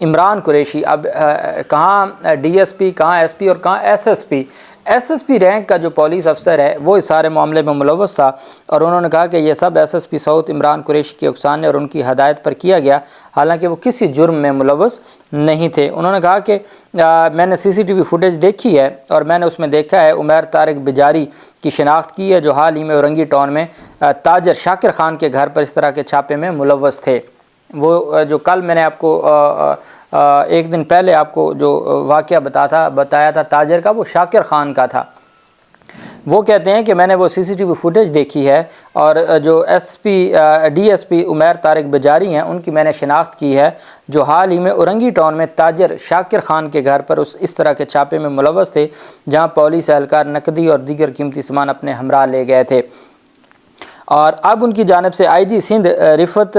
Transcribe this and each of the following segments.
عمران قریشی، اب کہاں D S پی، کہاں ایس پی اور کہاں ایس ایس پی رینک کا جو پولیس افسر ہے وہ اس سارے معاملے میں ملوث تھا، اور انہوں نے کہا کہ یہ سب S S P south Imran Qureshi کے اکسانے اور ان کی ہدایت پر کیا گیا، حالانکہ وہ کسی جرم میں ملوث نہیں تھے۔ انہوں نے کہا کہ میں نے سی سی ٹی وی فوٹیج دیکھی ہے اور میں نے اس میں دیکھا ہے عمیر طارق بجاری کی شناخت کی ہے، جو حال ہی میں اورنگی ٹاؤن میں تاجر شاکر خان کے گھر پر اس طرح کے چھاپے میں ملوث تھے۔ وہ جو کل میں نے آپ کو ایک دن پہلے آپ کو جو واقعہ بتایا تھا تاجر کا، وہ شاکر خان کا تھا۔ وہ کہتے ہیں کہ میں نے وہ سی سی ٹی وی فوٹیج دیکھی ہے، اور جو D S P Umair Tariq Bajari ہیں ان کی میں نے شناخت کی ہے، جو حال ہی میں اورنگی ٹاؤن میں تاجر شاکر خان کے گھر پر اس طرح کے چھاپے میں ملوث تھے، جہاں پولیس اہلکار نقدی اور دیگر قیمتی سامان اپنے ہمراہ لے گئے تھے۔ اور اب ان کی جانب سے آئی جی سندھ رفعت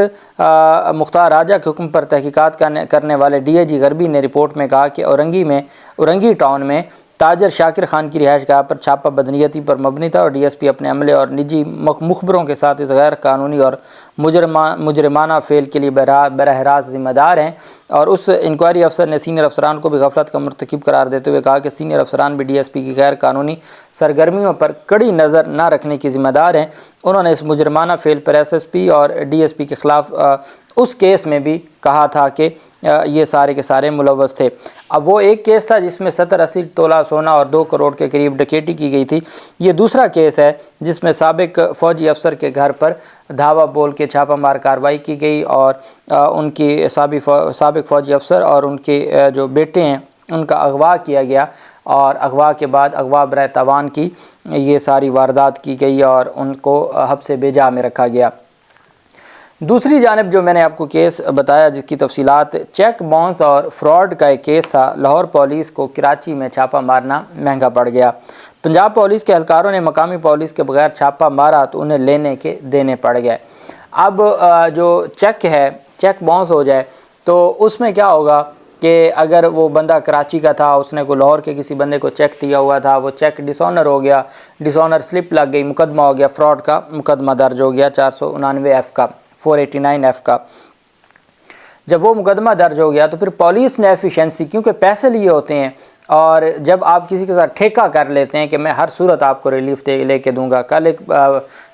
مختار راجہ کے حکم پر تحقیقات کرنے والے ڈی آئی جی غربی نے رپورٹ میں کہا کہ اورنگی ٹاؤن میں تاجر شاکر خان کی رہائش گاہ پر چھاپہ بدنیتی پر مبنی تھا، اور ڈی ایس پی اپنے عملے اور نجی مخبروں کے ساتھ اس غیر قانونی اور مجرمانہ فعل کے لیے براہ راست ذمہ دار ہیں۔ اور اس انکوائری افسر نے سینئر افسران کو بھی غفلت کا مرتکب قرار دیتے ہوئے کہا کہ سینئر افسران بھی ڈی ایس پی کی غیر قانونی سرگرمیوں پر کڑی نظر نہ رکھنے کی ذمہ دار ہیں۔ انہوں نے اس مجرمانہ فعل پر ایس ایس پی اور ڈی ایس پی کے خلاف اس کیس میں بھی کہا تھا کہ یہ سارے کے سارے ملوث تھے۔ اب وہ ایک کیس تھا جس میں 70-80 تولہ سونا اور 2 کروڑ کے قریب ڈکیٹی کی گئی تھی، یہ دوسرا کیس ہے جس میں سابق فوجی افسر کے گھر پر دھاوا بول کے چھاپہ مار کارروائی کی گئی، اور ان کی سابق فوجی افسر اور ان کے جو بیٹے ہیں ان کا اغوا کیا گیا، اور اغوا کے بعد اغوا برائے تاوان کی یہ ساری واردات کی گئی اور ان کو حبس بے جا میں رکھا گیا۔ دوسری جانب جو میں نے آپ کو کیس بتایا جس کی تفصیلات چیک باؤنس اور فراڈ کا ایک کیس تھا، لاہور پولیس کو کراچی میں چھاپہ مارنا مہنگا پڑ گیا۔ پنجاب پولیس کے اہلکاروں نے مقامی پولیس کے بغیر چھاپہ مارا تو انہیں لینے کے دینے پڑ گئے۔ اب جو چیک باؤنس ہو جائے تو اس میں کیا ہوگا کہ اگر وہ بندہ کراچی کا تھا، اس نے کو لاہور کے کسی بندے کو چیک دیا ہوا تھا، وہ چیک ڈس آنر ہو گیا، ڈس آنر سلپ لگ گئی، مقدمہ ہو گیا، فراڈ کا مقدمہ درج ہو گیا 499 ایف کا، 489 ایف کا۔ جب وہ مقدمہ درج ہو گیا تو پھر پولیس نے ایفیشنسی، کیونکہ پیسے لیے ہوتے ہیں، اور جب آپ کسی کے ساتھ ٹھیکہ کر لیتے ہیں کہ میں ہر صورت آپ کو ریلیف لے کے دوں گا۔ کل ایک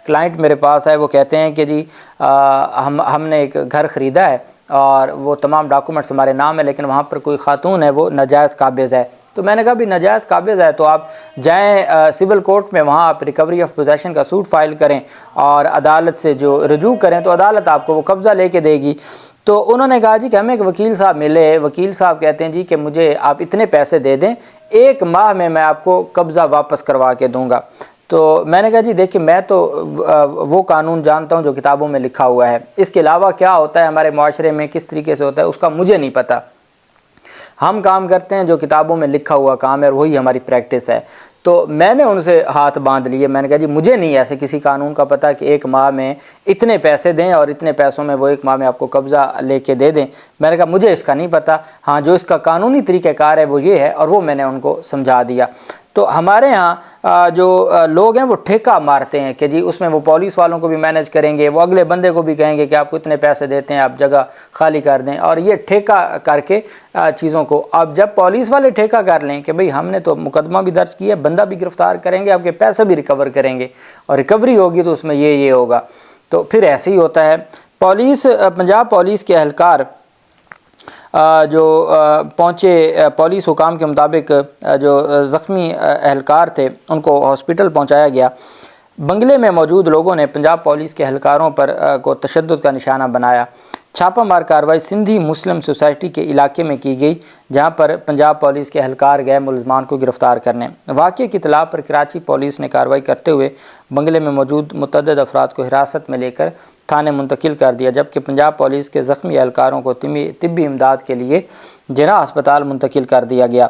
کلائنٹ میرے پاس ہے، وہ کہتے ہیں کہ جی ہم نے ایک گھر خریدا ہے اور وہ تمام ڈاکومنٹس ہمارے نام ہے، لیکن وہاں پر کوئی خاتون ہے وہ ناجائز قابض ہے۔ تو میں نے کہا بھی ناجائز قابض ہے تو آپ جائیں سول کورٹ میں، وہاں آپ ریکوری آف پوزیشن کا سوٹ فائل کریں اور عدالت سے جو رجوع کریں تو عدالت آپ کو وہ قبضہ لے کے دے گی۔ تو انہوں نے کہا جی کہ ہمیں ایک وکیل صاحب ملے، وکیل صاحب کہتے ہیں جی کہ مجھے آپ اتنے پیسے دے دیں، 1 ماہ میں آپ کو قبضہ واپس کروا کے دوں گا۔ تو میں نے کہا جی دیکھیں میں تو وہ قانون جانتا ہوں جو کتابوں میں لکھا ہوا ہے، اس کے علاوہ کیا ہوتا ہے ہمارے معاشرے میں، کس طریقے سے ہوتا ہے اس کا مجھے نہیں پتہ۔ ہم کام کرتے ہیں جو کتابوں میں لکھا ہوا کام ہے اور وہی ہماری پریکٹس ہے۔ تو میں نے ان سے ہاتھ باندھ لیے، میں نے کہا جی مجھے نہیں ایسے کسی قانون کا پتہ کہ 1 ماہ میں اتنے پیسے دیں اور اتنے پیسوں میں وہ 1 ماہ میں آپ کو قبضہ لے کے دے دیں۔ میں نے کہا مجھے اس کا نہیں پتہ، ہاں جو اس کا قانونی طریقہ کار ہے وہ یہ ہے، اور وہ میں نے ان کو سمجھا دیا۔ تو ہمارے ہاں جو لوگ ہیں وہ ٹھیکہ مارتے ہیں کہ جی اس میں وہ پولیس والوں کو بھی مینیج کریں گے، وہ اگلے بندے کو بھی کہیں گے کہ آپ کو اتنے پیسے دیتے ہیں آپ جگہ خالی کر دیں، اور یہ ٹھیکہ کر کے چیزوں کو اب جب پولیس والے ٹھیکہ کر لیں کہ بھئی ہم نے تو مقدمہ بھی درج کیا ہے، بندہ بھی گرفتار کریں گے، آپ کے پیسے بھی ریکور کریں گے، اور ریکوری ہوگی تو اس میں یہ ہوگا، تو پھر ایسے ہی ہوتا ہے۔ پنجاب پولیس کے اہلکار جو پہنچے، پولیس حکام کے مطابق جو زخمی اہلکار تھے ان کو ہاسپٹل پہنچایا گیا۔ بنگلے میں موجود لوگوں نے پنجاب پولیس کے اہلکاروں پر کو تشدد کا نشانہ بنایا۔ چھاپہ مار کارروائی سندھی مسلم سوسائٹی کے علاقے میں کی گئی، جہاں پر پنجاب پولیس کے اہلکار گئے ملزمان کو گرفتار کرنے۔ واقعے کی اطلاع پر کراچی پولیس نے کارروائی کرتے ہوئے بنگلے میں موجود متعدد افراد کو حراست میں لے کر تھانے منتقل کر دیا، جبکہ پنجاب پولیس کے زخمی اہلکاروں کو طبی امداد کے لیے جناح ہسپتال منتقل کر دیا گیا۔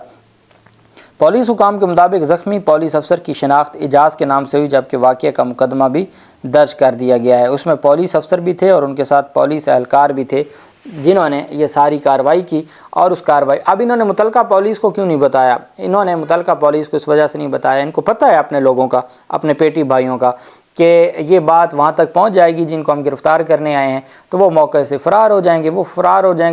پولیس حکام کے مطابق زخمی پولیس افسر کی شناخت اعجاز کے نام سے ہوئی، جبکہ واقعے کا مقدمہ بھی درج کر دیا گیا ہے۔ اس میں پولیس افسر بھی تھے اور ان کے ساتھ پولیس اہلکار بھی تھے جنہوں نے یہ ساری کارروائی کی، اور اس کارروائی اب انہوں نے متعلقہ پولیس کو کیوں نہیں بتایا؟ انہوں نے متعلقہ پولیس کو اس وجہ سے نہیں بتایا، ان کو پتہ ہے اپنے لوگوں کا، اپنے پیٹی بھائیوں کا، کہ یہ بات وہاں تک پہنچ جائے گی جن کو ہم گرفتار کرنے آئے ہیں تو وہ موقع سے فرار ہو جائیں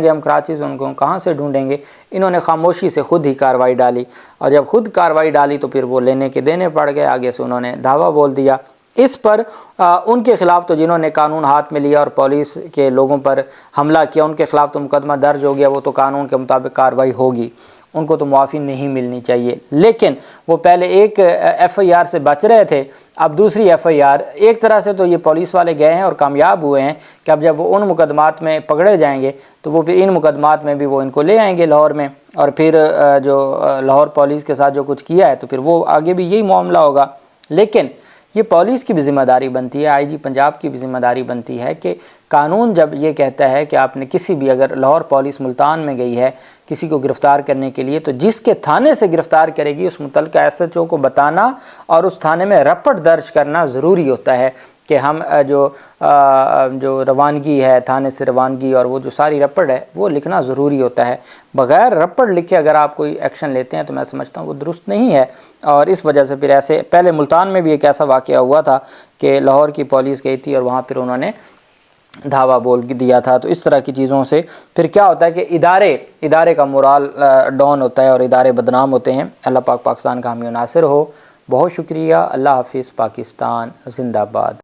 گے، ہم کراچی سے ان کو کہاں سے ڈھونڈیں گے۔ انہوں نے خاموشی سے خود ہی کارروائی ڈالی، اور جب خود کارروائی ڈالی تو پھر وہ لینے کے دینے پڑ گئے، آگے سے انہوں نے دھاوا بول دیا۔ اس پر ان کے خلاف تو جنہوں نے قانون ہاتھ میں لیا اور پولیس کے لوگوں پر حملہ کیا ان کے خلاف تو مقدمہ درج ہو گیا، وہ تو قانون کے مطابق کارروائی ہوگی، ان کو تو معافی نہیں ملنی چاہیے۔ لیکن وہ پہلے ایک ایف آئی آر سے بچ رہے تھے، اب دوسری ایف آئی آر، ایک طرح سے تو یہ پولیس والے گئے ہیں اور کامیاب ہوئے ہیں کہ اب جب وہ ان مقدمات میں پکڑے جائیں گے تو وہ پھر ان مقدمات میں بھی وہ ان کو لے آئیں گے لاہور میں، اور پھر جو لاہور پولیس کے ساتھ جو کچھ کیا ہے تو پھر وہ آگے بھی یہی معاملہ ہوگا۔ لیکن یہ پولیس کی بھی ذمہ داری بنتی ہے، آئی جی پنجاب کی بھی ذمہ داری بنتی ہے کہ قانون جب یہ کہتا ہے کہ آپ نے کسی بھی، اگر لاہور پولیس ملتان میں گئی ہے کسی کو گرفتار کرنے کے لیے، تو جس کے تھانے سے گرفتار کرے گی اس متعلقہ ایس ایچ او کو بتانا اور اس تھانے میں رپٹ درج کرنا ضروری ہوتا ہے کہ ہم جو روانگی ہے، تھانے سے روانگی اور وہ جو ساری رپٹ ہے وہ لکھنا ضروری ہوتا ہے۔ بغیر رپٹ لکھے اگر آپ کوئی ایکشن لیتے ہیں تو میں سمجھتا ہوں وہ درست نہیں ہے، اور اس وجہ سے پھر ایسے پہلے ملتان میں بھی ایک ایسا واقعہ ہوا تھا کہ لاہور کی پولیس گئی تھی اور وہاں پھر انہوں نے دھاوا بول دیا تھا۔ تو اس طرح کی چیزوں سے پھر کیا ہوتا ہے کہ ادارے کا مورال ڈاؤن ہوتا ہے اور ادارے بدنام ہوتے ہیں۔ اللہ پاک پاکستان کا حامی و ناصر ہو۔ بہت شکریہ۔ اللہ حافظ۔ پاکستان زندہ باد۔